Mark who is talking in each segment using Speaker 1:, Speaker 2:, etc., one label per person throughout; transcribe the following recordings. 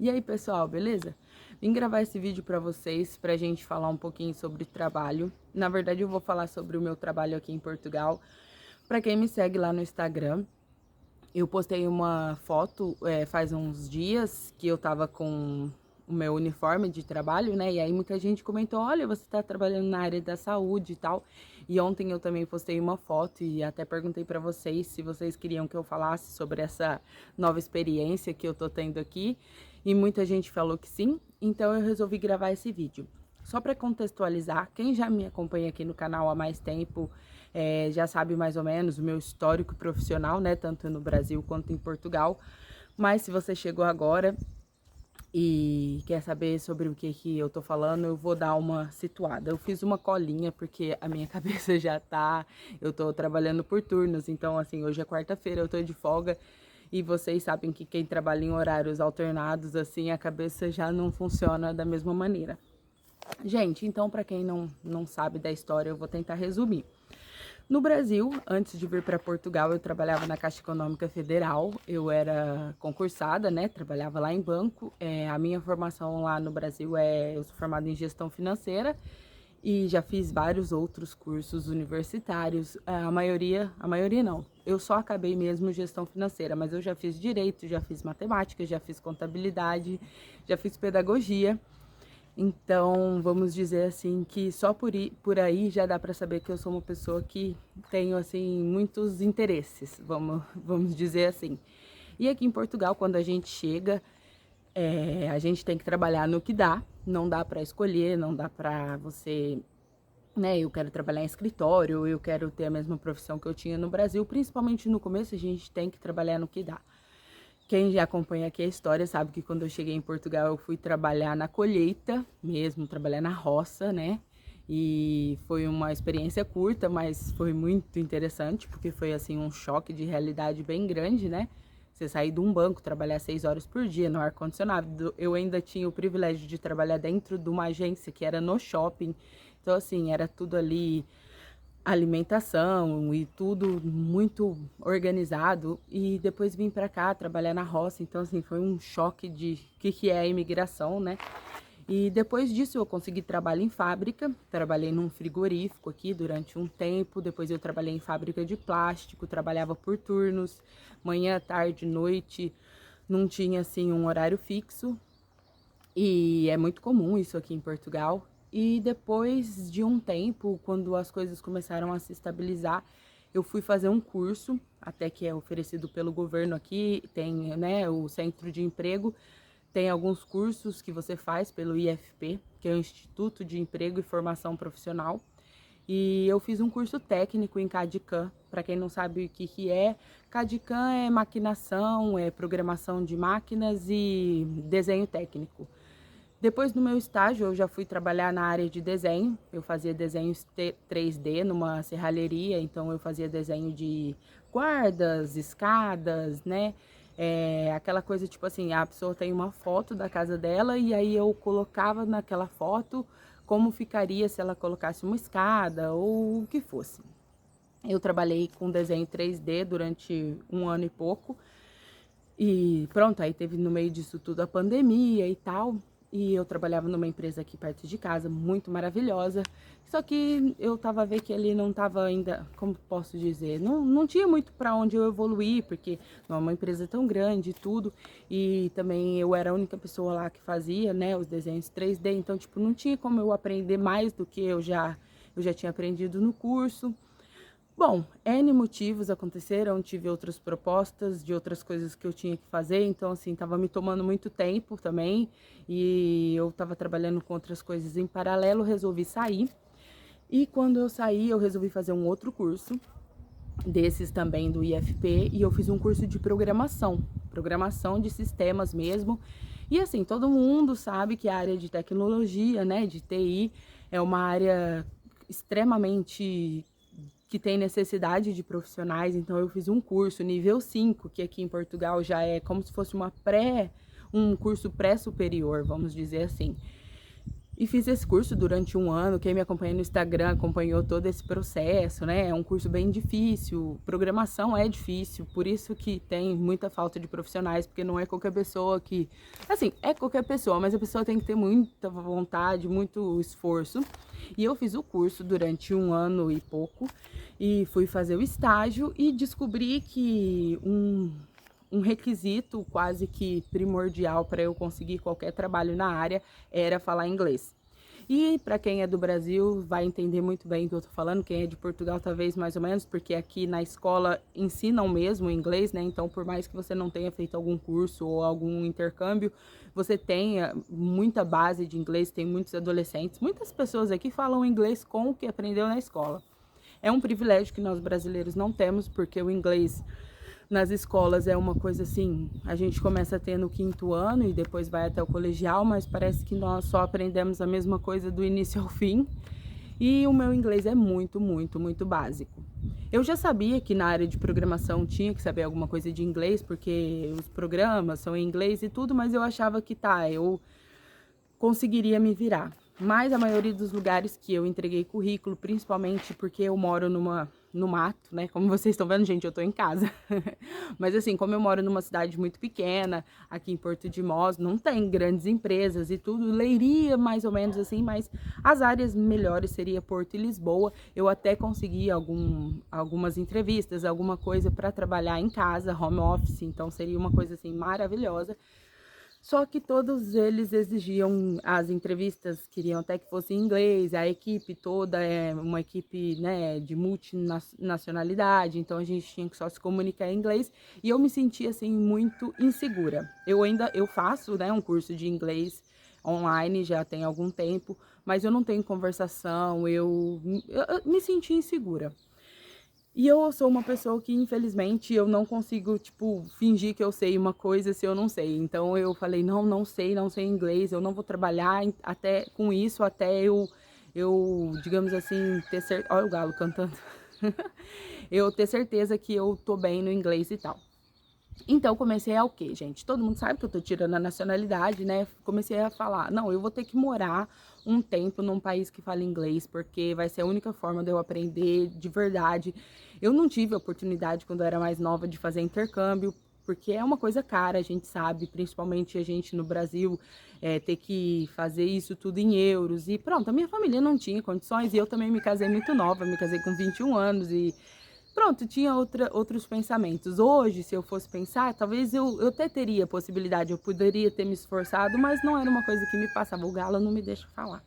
Speaker 1: E aí, pessoal, beleza? Vim gravar esse vídeo pra vocês, pra gente falar um pouquinho sobre trabalho. Na verdade, eu vou falar sobre o meu trabalho aqui em Portugal. Pra quem me segue lá no Instagram, eu postei uma foto faz uns dias que eu tava com o meu uniforme de trabalho, né? E aí muita gente comentou, olha, você tá trabalhando na área da saúde e tal. E ontem eu também postei uma foto e até perguntei pra vocês se vocês queriam que eu falasse sobre essa nova experiência que eu tô tendo aqui. E muita gente falou que sim, então eu resolvi gravar esse vídeo. Só para contextualizar, quem já me acompanha aqui no canal há mais tempo já sabe mais ou menos o meu histórico profissional, né? Tanto no Brasil quanto em Portugal. Mas se você chegou agora e quer saber sobre o que eu tô falando, eu vou dar uma situada. Eu fiz uma colinha porque a minha cabeça já tá... Eu tô trabalhando por turnos, então assim, hoje é quarta-feira, eu tô de folga. E vocês sabem que quem trabalha em horários alternados, assim, a cabeça já não funciona da mesma maneira. Gente, então, para quem não sabe da história, eu vou tentar resumir. No Brasil, antes de vir para Portugal, eu trabalhava na Caixa Econômica Federal. Eu era concursada, né? Trabalhava lá em banco. A minha formação lá no Brasil eu sou formada em gestão financeira e já fiz vários outros cursos universitários. A maioria não. Eu só acabei mesmo gestão financeira, mas eu já fiz direito, já fiz matemática, já fiz contabilidade, já fiz pedagogia. Então, vamos dizer assim que só por aí já dá para saber que eu sou uma pessoa que tenho assim muitos interesses, vamos dizer assim. E aqui em Portugal, quando a gente chega, a gente tem que trabalhar no que dá, não dá para escolher, não dá para você, né? Eu quero trabalhar em escritório, eu quero ter a mesma profissão que eu tinha no Brasil, principalmente no começo a gente tem que trabalhar no que dá. Quem já acompanha aqui a história sabe que quando eu cheguei em Portugal eu fui trabalhar na colheita mesmo, trabalhar na roça, né? E foi uma experiência curta, mas foi muito interessante, porque foi assim um choque de realidade bem grande, né? Você sair de um banco, trabalhar 6 horas por dia no ar-condicionado. Eu ainda tinha o privilégio de trabalhar dentro de uma agência que era no shopping. Então, assim, era tudo ali alimentação e tudo muito organizado, e depois vim para cá trabalhar na roça. Então assim, foi um choque de que é a imigração, né? E depois disso eu consegui trabalho em fábrica, trabalhei num frigorífico aqui durante um tempo, depois eu trabalhei em fábrica de plástico, trabalhava por turnos, manhã, tarde, noite, não tinha assim um horário fixo. E é muito comum isso aqui em Portugal. E depois de um tempo, quando as coisas começaram a se estabilizar, eu fui fazer um curso, até que é oferecido pelo governo aqui, tem, né, o Centro de Emprego, tem alguns cursos que você faz pelo IFP, que é o Instituto de Emprego e Formação Profissional. E eu fiz um curso técnico em CAD/CAM. Para quem não sabe o que é, CAD/CAM é maquinação, é programação de máquinas e desenho técnico. Depois do meu estágio, eu já fui trabalhar na área de desenho. Eu fazia desenhos 3D numa serralheria, então eu fazia desenho de guardas, escadas, né? Aquela coisa tipo assim, a pessoa tem uma foto da casa dela e aí eu colocava naquela foto como ficaria se ela colocasse uma escada ou o que fosse. Eu trabalhei com desenho 3D durante um ano e pouco. E pronto, aí teve no meio disso tudo a pandemia e tal. E eu trabalhava numa empresa aqui perto de casa, muito maravilhosa. Só que eu tava vendo que ele não tava ainda, como posso dizer, não tinha muito para onde eu evoluir, porque não é uma empresa tão grande e tudo. E também eu era a única pessoa lá que fazia, né, os desenhos 3D. Então, tipo, não tinha como eu aprender mais do que eu já tinha aprendido no curso. Bom, N motivos aconteceram, tive outras propostas de outras coisas que eu tinha que fazer, então assim, tava me tomando muito tempo também, e eu tava trabalhando com outras coisas em paralelo, resolvi sair. E quando eu saí, eu resolvi fazer um outro curso, desses também do IFP, e eu fiz um curso de programação de sistemas mesmo. E assim, todo mundo sabe que a área de tecnologia, né, de TI, é uma área extremamente que tem necessidade de profissionais. Então eu fiz um curso nível 5, que aqui em Portugal já é como se fosse um curso pré-superior, vamos dizer assim. E fiz esse curso durante um ano. Quem me acompanha no Instagram acompanhou todo esse processo, né? É um curso bem difícil, programação é difícil, por isso que tem muita falta de profissionais, porque não é qualquer pessoa que... Assim, é qualquer pessoa, mas a pessoa tem que ter muita vontade, muito esforço. E eu fiz o curso durante um ano e pouco, e fui fazer o estágio e descobri que um requisito quase que primordial para eu conseguir qualquer trabalho na área era falar inglês. E para quem é do Brasil vai entender muito bem o que eu tô falando, quem é de Portugal talvez mais ou menos, porque aqui na escola ensinam mesmo inglês, né? Então, por mais que você não tenha feito algum curso ou algum intercâmbio, você tenha muita base de inglês, tem muitos adolescentes, muitas pessoas aqui falam inglês com o que aprendeu na escola. É um privilégio que nós brasileiros não temos, porque o inglês nas escolas é uma coisa assim, a gente começa a ter no 5º ano e depois vai até o colegial, mas parece que nós só aprendemos a mesma coisa do início ao fim. E o meu inglês é muito, muito, muito básico. Eu já sabia que na área de programação tinha que saber alguma coisa de inglês, porque os programas são em inglês e tudo, mas eu achava que eu conseguiria me virar. Mas a maioria dos lugares que eu entreguei currículo, principalmente porque eu moro no mato, né? Como vocês estão vendo, gente, eu tô em casa. Mas assim, como eu moro numa cidade muito pequena, aqui em Porto de Mós, não tem grandes empresas e tudo, Leiria mais ou menos assim, mas as áreas melhores seria Porto e Lisboa. Eu até consegui algumas entrevistas, alguma coisa para trabalhar em casa, home office, então seria uma coisa assim maravilhosa. Só que todos eles exigiam, as entrevistas queriam até que fosse em inglês, a equipe toda é uma equipe, né, de multinacionalidade, então a gente tinha que só se comunicar em inglês e eu me sentia assim muito insegura. Eu faço, né, um curso de inglês online já tem algum tempo, mas eu não tenho conversação, eu me senti insegura. E eu sou uma pessoa que, infelizmente, eu não consigo, tipo, fingir que eu sei uma coisa se eu não sei. Então eu falei, não sei, não sei inglês, eu não vou trabalhar até com isso, até digamos assim, ter certeza. Olha o galo cantando. Eu ter certeza que eu tô bem no inglês e tal. Então, comecei a o quê, gente? Todo mundo sabe que eu tô tirando a nacionalidade, né? Comecei a falar, não, eu vou ter que morar um tempo num país que fala inglês, porque vai ser a única forma de eu aprender de verdade. Eu não tive a oportunidade, quando eu era mais nova, de fazer intercâmbio, porque é uma coisa cara, a gente sabe, principalmente a gente no Brasil, ter que fazer isso tudo em euros. E pronto, a minha família não tinha condições, e eu também me casei muito nova, me casei com 21 anos, e pronto, tinha outros pensamentos. Hoje, se eu fosse pensar, talvez eu até teria possibilidade, eu poderia ter me esforçado, mas não era uma coisa que me passava. O galo não me deixa falar.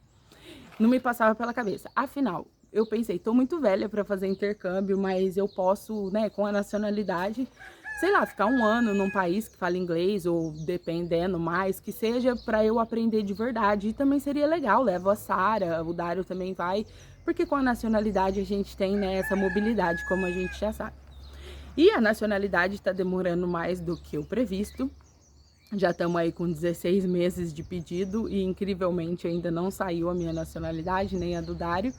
Speaker 1: Não me passava pela cabeça. Afinal, eu pensei, tô muito velha para fazer intercâmbio, mas eu posso, né, com a nacionalidade, sei lá, ficar um ano num país que fala inglês, ou dependendo mais, que seja para eu aprender de verdade. E também seria legal, levo a Sara, o Dário também vai, porque com a nacionalidade a gente tem, né, essa mobilidade, como a gente já sabe. E a nacionalidade está demorando mais do que o previsto. Já estamos aí com 16 meses de pedido e incrivelmente ainda não saiu a minha nacionalidade, nem a do Dário.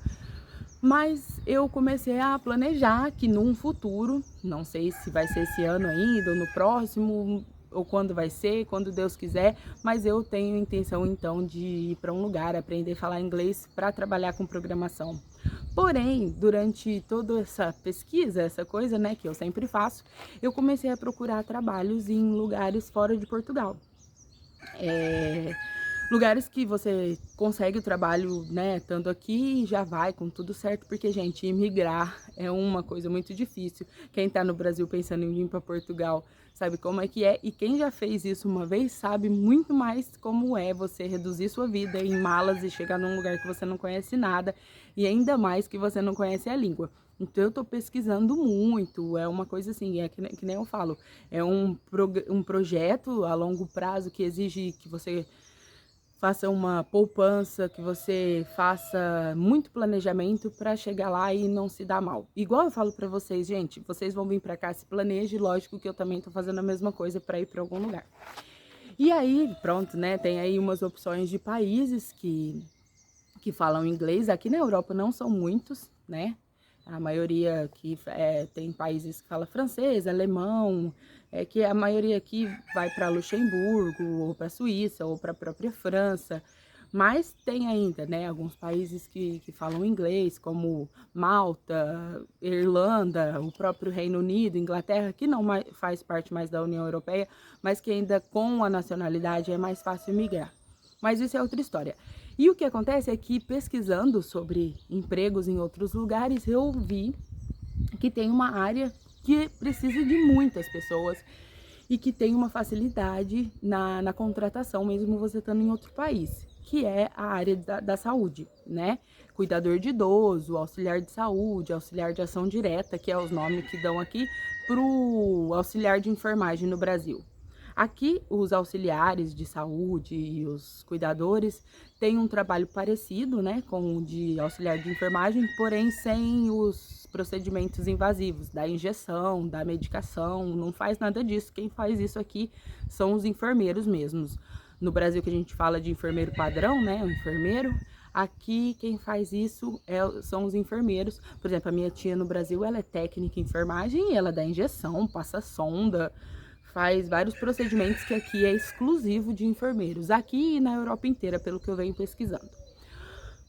Speaker 1: Mas eu comecei a planejar que num futuro, não sei se vai ser esse ano ainda ou no próximo, ou quando vai ser, quando Deus quiser, mas eu tenho intenção então de ir para um lugar, aprender a falar inglês para trabalhar com programação. Porém, durante toda essa pesquisa, essa coisa, né, que eu sempre faço, eu comecei a procurar trabalhos em lugares fora de Portugal. Lugares que você consegue o trabalho, né, estando aqui e já vai com tudo certo, porque, gente, imigrar é uma coisa muito difícil. Quem tá no Brasil pensando em vir para Portugal sabe como é que é, e quem já fez isso uma vez sabe muito mais como é você reduzir sua vida em malas e chegar num lugar que você não conhece nada, e ainda mais que você não conhece a língua. Então eu tô pesquisando muito, é uma coisa assim, que nem eu falo, é um projeto a longo prazo que exige que você faça uma poupança, que você faça muito planejamento para chegar lá e não se dar mal. Igual eu falo para vocês, gente, vocês vão vir para cá, se planeje, lógico que eu também tô fazendo a mesma coisa para ir para algum lugar. E aí, pronto, né, tem aí umas opções de países que falam inglês. Aqui na Europa não são muitos, né? A maioria aqui tem países que falam francês, alemão, que a maioria aqui vai para Luxemburgo, ou para Suíça, ou para a própria França. Mas tem ainda, né, alguns países que falam inglês, como Malta, Irlanda, o próprio Reino Unido, Inglaterra, que não faz parte mais da União Europeia, mas que ainda com a nacionalidade é mais fácil migrar. Mas isso é outra história. E o que acontece é que, pesquisando sobre empregos em outros lugares, eu vi que tem uma área que precisa de muitas pessoas e que tem uma facilidade na contratação, mesmo você estando em outro país, que é a área da saúde, né? Cuidador de idoso, auxiliar de saúde, auxiliar de ação direta, que é os nomes que dão aqui, para o auxiliar de enfermagem no Brasil. Aqui, os auxiliares de saúde e os cuidadores têm um trabalho parecido, né, com o de auxiliar de enfermagem, porém sem os procedimentos invasivos, da injeção, da medicação, não faz nada disso. Quem faz isso aqui são os enfermeiros mesmos. No Brasil, que a gente fala de enfermeiro padrão, né, o enfermeiro, aqui quem faz isso são os enfermeiros. Por exemplo, a minha tia no Brasil, ela é técnica em enfermagem e ela dá injeção, passa sonda, faz vários procedimentos que aqui é exclusivo de enfermeiros, aqui e na Europa inteira, pelo que eu venho pesquisando.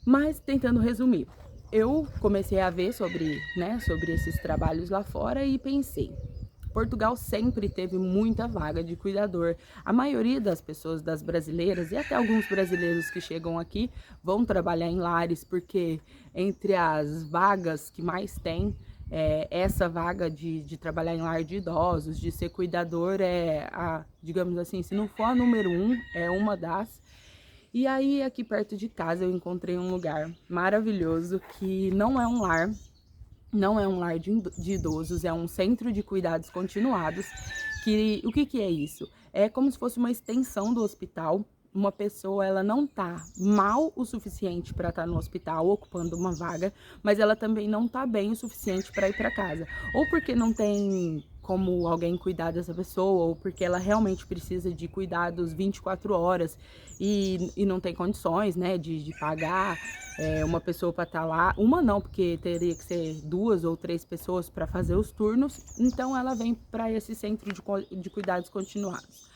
Speaker 1: Mas, tentando resumir, eu comecei a ver sobre esses trabalhos lá fora e pensei, Portugal sempre teve muita vaga de cuidador. A maioria das pessoas, das brasileiras, e até alguns brasileiros que chegam aqui, vão trabalhar em lares, porque entre as vagas que mais tem, essa vaga de trabalhar em lar de idosos, de ser cuidador, digamos assim, se não for a número 1, é uma das. E aí, aqui perto de casa, eu encontrei um lugar maravilhoso que não é um lar, não é um lar de idosos, é um centro de cuidados continuados. O que é isso? É como se fosse uma extensão do hospital. Uma pessoa, ela não tá mal o suficiente para estar no hospital ocupando uma vaga, mas ela também não tá bem o suficiente para ir para casa. Ou porque não tem como alguém cuidar dessa pessoa, ou porque ela realmente precisa de cuidados 24 horas e não tem condições, né, de pagar uma pessoa para estar lá. Uma não, porque teria que ser 2 ou 3 pessoas para fazer os turnos. Então ela vem para esse centro de cuidados continuados.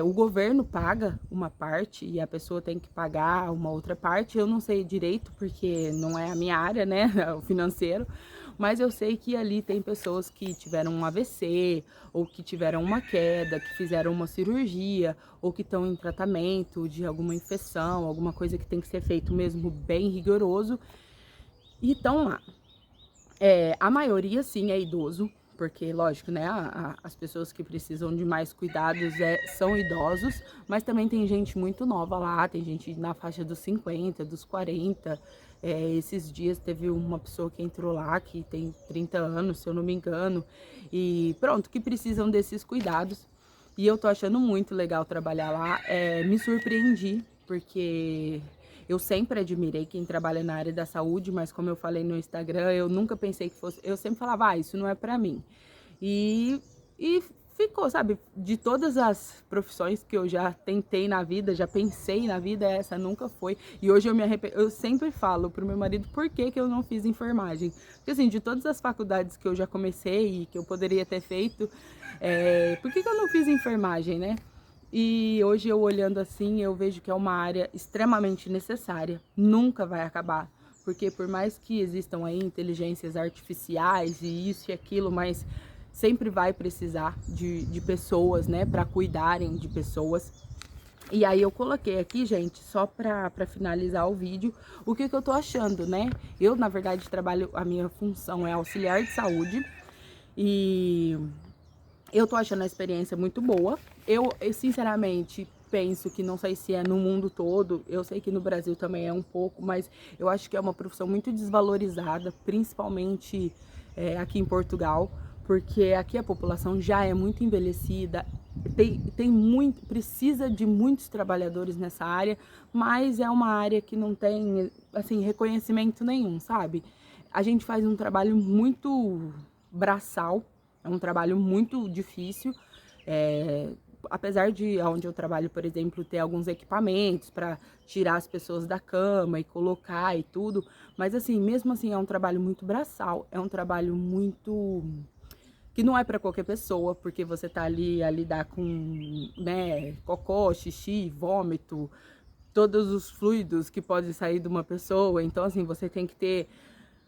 Speaker 1: O governo paga uma parte e a pessoa tem que pagar uma outra parte. Eu não sei direito, porque não é a minha área, né, o financeiro, mas eu sei que ali tem pessoas que tiveram um AVC, ou que tiveram uma queda, que fizeram uma cirurgia, ou que estão em tratamento de alguma infecção, alguma coisa que tem que ser feito mesmo bem rigoroso, e estão lá. A maioria, sim, é idoso, porque, lógico, né, as pessoas que precisam de mais cuidados são idosos, mas também tem gente muito nova lá, tem gente na faixa dos 50, dos 40. Esses dias teve uma pessoa que entrou lá, que tem 30 anos, se eu não me engano, e pronto, que precisam desses cuidados. E eu tô achando muito legal trabalhar lá. Me surpreendi, porque eu sempre admirei quem trabalha na área da saúde, mas como eu falei no Instagram, eu nunca pensei que fosse. Eu sempre falava, isso não é pra mim. E ficou, sabe? De todas as profissões que eu já tentei na vida, já pensei na vida, essa nunca foi. E hoje eu me arrependo. Eu sempre falo pro meu marido por que eu não fiz enfermagem. Porque assim, de todas as faculdades que eu já comecei e que eu poderia ter feito, por que eu não fiz enfermagem, né? E hoje eu olhando assim, eu vejo que é uma área extremamente necessária, nunca vai acabar. Porque por mais que existam aí inteligências artificiais e isso e aquilo, mas sempre vai precisar de pessoas, né, para cuidarem de pessoas. E aí eu coloquei aqui, gente, só pra finalizar o vídeo, o que eu tô achando, né? Eu, na verdade, a minha função é auxiliar de saúde e eu tô achando a experiência muito boa. Eu sinceramente, penso que não sei se é no mundo todo, eu sei que no Brasil também é um pouco, mas eu acho que é uma profissão muito desvalorizada, principalmente aqui em Portugal, porque aqui a população já é muito envelhecida, precisa de muitos trabalhadores nessa área, mas é uma área que não tem, assim, reconhecimento nenhum, sabe? A gente faz um trabalho muito braçal, é um trabalho muito difícil, apesar de onde eu trabalho, por exemplo, ter alguns equipamentos para tirar as pessoas da cama e colocar e tudo, mas assim, mesmo assim é um trabalho muito braçal, é um trabalho muito que não é para qualquer pessoa, porque você tá ali a lidar com, né, cocô, xixi, vômito, todos os fluidos que podem sair de uma pessoa. Então, assim, você tem que ter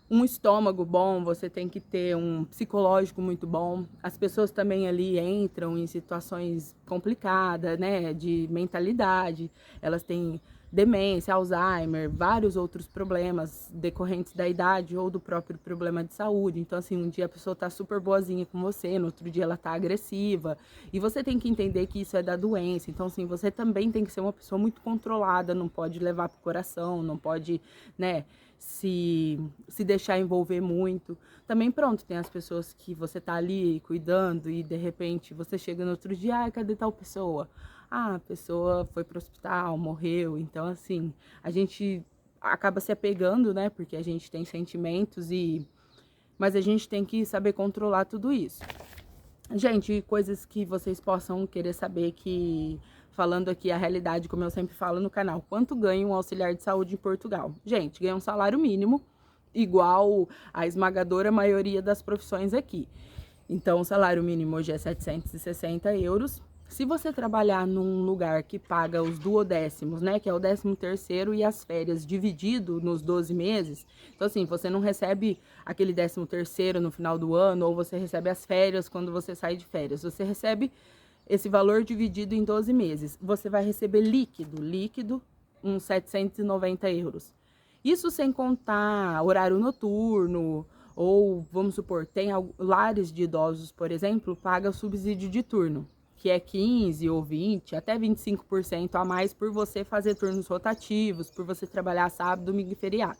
Speaker 1: um estômago bom, você tem que ter um psicológico muito bom. As pessoas também ali entram em situações complicadas, né, de mentalidade. Elas têm demência, Alzheimer, vários outros problemas decorrentes da idade ou do próprio problema de saúde. Então, assim, um dia a pessoa tá super boazinha com você, no outro dia ela tá agressiva. E você tem que entender que isso é da doença. Então, assim, você também tem que ser uma pessoa muito controlada, não pode levar pro coração, não pode, né, se deixar envolver muito. Também, pronto, tem as pessoas que você tá ali cuidando e de repente você chega no outro dia, ah, cadê tal pessoa? Ah, a pessoa foi pro hospital, morreu. Então, assim, a gente acaba se apegando, né? Porque a gente tem sentimentos mas a gente tem que saber controlar tudo isso. Gente, coisas que vocês possam querer saber que, falando aqui a realidade, como eu sempre falo no canal, quanto ganha um auxiliar de saúde em Portugal? Gente, ganha um salário mínimo, igual a esmagadora maioria das profissões aqui. Então, o salário mínimo hoje é 760 euros. Se você trabalhar num lugar que paga os duodécimos, né, que é o 13º e as férias dividido nos 12 meses, então assim, você não recebe aquele 13º no final do ano, ou você recebe as férias quando você sai de férias, você recebe esse valor dividido em 12 meses. Você vai receber líquido, uns 790 euros. Isso sem contar horário noturno, ou vamos supor, tem lares de idosos, por exemplo, paga o subsídio de turno, que é 15 ou 20, até 25% a mais por você fazer turnos rotativos, por você trabalhar sábado, domingo e feriado.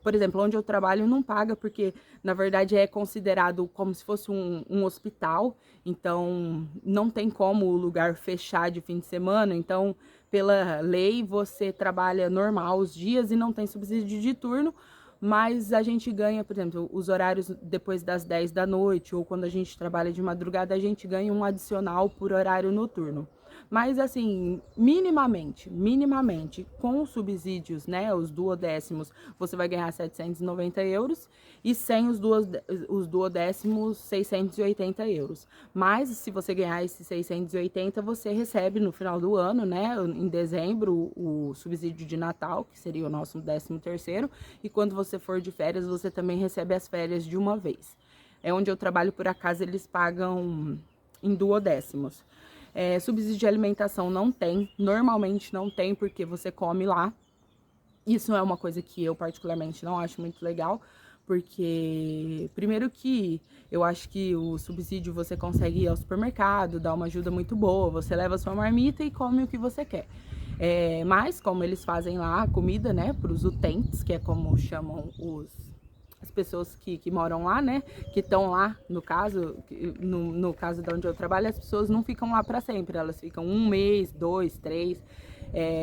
Speaker 1: Por exemplo, onde eu trabalho não paga porque, na verdade, é considerado como se fosse um hospital, então não tem como o lugar fechar de fim de semana, então, pela lei, você trabalha normal os dias e não tem subsídio de turno, mas a gente ganha, por exemplo, os horários depois das 10 da noite, ou quando a gente trabalha de madrugada, a gente ganha um adicional por horário noturno. Mas assim, minimamente, com os subsídios, né, os duodécimos, você vai ganhar 790 euros e sem os duodécimos, 680 euros. Mas se você ganhar esses 680, você recebe no final do ano, né, em dezembro, o subsídio de Natal, que seria o nosso 13º, e quando você for de férias, você também recebe as férias de uma vez. É onde eu trabalho, por acaso, eles pagam em duodécimos. Subsídio de alimentação não tem, normalmente não tem, porque você come lá. Isso é uma coisa que eu particularmente não acho muito legal, porque primeiro que eu acho que o subsídio você consegue ir ao supermercado, dar uma ajuda muito boa, você leva sua marmita e come o que você quer. Mas como eles fazem lá a comida, né, para os utentes, que é como chamam as pessoas que moram lá, né, que estão lá, no caso, no caso de onde eu trabalho, as pessoas não ficam lá para sempre, elas ficam 1 mês, 2, 3,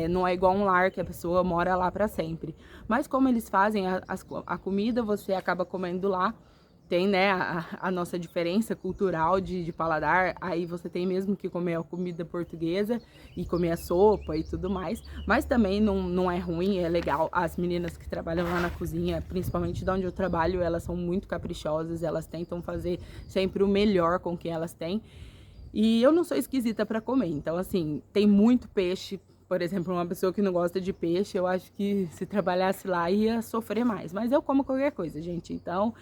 Speaker 1: não é igual um lar que a pessoa mora lá para sempre. Mas como eles fazem a comida, você acaba comendo lá. Tem, né, a nossa diferença cultural de paladar, aí você tem mesmo que comer a comida portuguesa e comer a sopa e tudo mais, mas também não é ruim, é legal. As meninas que trabalham lá na cozinha, principalmente de onde eu trabalho, elas são muito caprichosas, elas tentam fazer sempre o melhor com o que elas têm. E eu não sou esquisita para comer, então assim, tem muito peixe. Por exemplo, uma pessoa que não gosta de peixe, eu acho que se trabalhasse lá ia sofrer mais. Mas eu como qualquer coisa, gente. Então,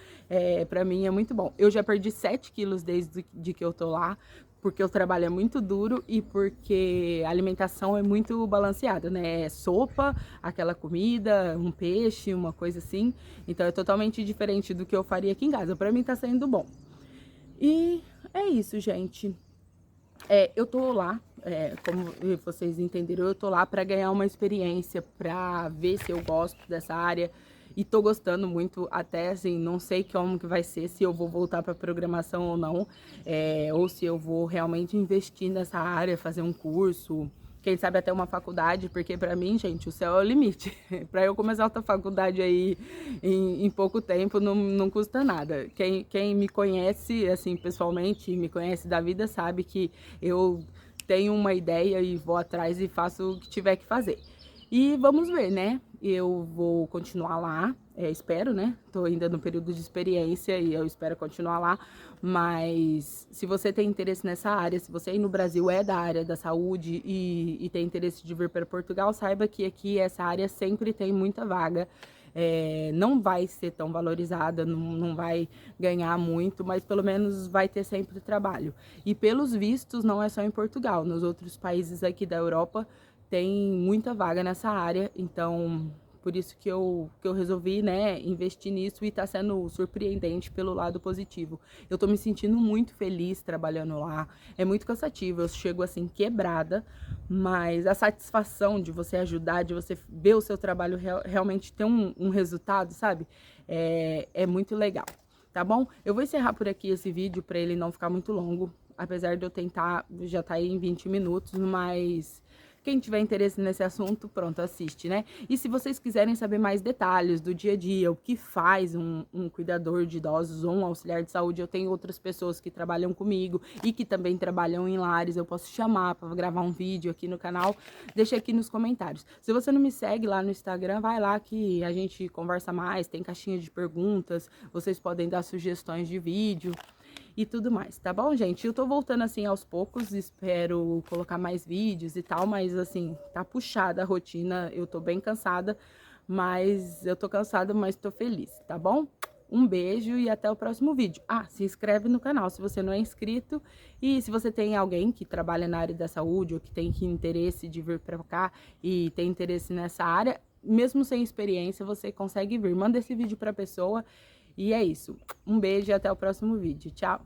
Speaker 1: pra mim é muito bom. Eu já perdi 7 quilos desde que eu tô lá, porque o trabalho é muito duro e porque a alimentação é muito balanceada, né? É sopa, aquela comida, um peixe, uma coisa assim. Então, é totalmente diferente do que eu faria aqui em casa. Pra mim tá saindo bom. E é isso, gente. Eu tô lá, como vocês entenderam, eu tô lá para ganhar uma experiência, para ver se eu gosto dessa área. E tô gostando muito, até assim, não sei como que vai ser, se eu vou voltar para programação ou não, ou se eu vou realmente investir nessa área, fazer um curso, quem sabe até uma faculdade, porque para mim, gente, o céu é o limite. Para eu começar outra faculdade aí em pouco tempo não custa nada. Quem me conhece, assim, pessoalmente, me conhece da vida, sabe que eu tenho uma ideia e vou atrás e faço o que tiver que fazer. E vamos ver, né? Eu vou continuar lá, espero, né? Tô ainda no período de experiência e eu espero continuar lá. Mas se você tem interesse nessa área, se você aí no Brasil é da área da saúde e tem interesse de vir para Portugal, saiba que aqui essa área sempre tem muita vaga. Não vai ser tão valorizada, não vai ganhar muito, mas pelo menos vai ter sempre trabalho. E pelos vistos, não é só em Portugal, nos outros países aqui da Europa tem muita vaga nessa área, então por isso que eu resolvi, né, investir nisso e tá sendo surpreendente pelo lado positivo. Eu tô me sentindo muito feliz trabalhando lá, é muito cansativo, eu chego assim quebrada, mas a satisfação de você ajudar, de você ver o seu trabalho realmente ter um resultado, sabe? É muito legal, tá bom? Eu vou encerrar por aqui esse vídeo para ele não ficar muito longo, apesar de eu tentar, já tá aí em 20 minutos, mas quem tiver interesse nesse assunto, pronto, assiste, né? E se vocês quiserem saber mais detalhes do dia a dia, o que faz um cuidador de idosos ou um auxiliar de saúde, eu tenho outras pessoas que trabalham comigo e que também trabalham em lares, eu posso chamar para gravar um vídeo aqui no canal, deixa aqui nos comentários. Se você não me segue lá no Instagram, vai lá que a gente conversa mais, tem caixinha de perguntas, vocês podem dar sugestões de vídeo e tudo mais, tá bom, gente? Eu tô voltando assim aos poucos, espero colocar mais vídeos e tal, mas assim, tá puxada a rotina, eu tô bem cansada, mas eu tô cansada, mas tô feliz, tá bom? Um beijo e até o próximo vídeo. Ah, se inscreve no canal se você não é inscrito e se você tem alguém que trabalha na área da saúde ou que tem interesse de vir pra cá e tem interesse nessa área, mesmo sem experiência, você consegue vir. Manda esse vídeo pra pessoa e é isso. Um beijo e até o próximo vídeo. Tchau!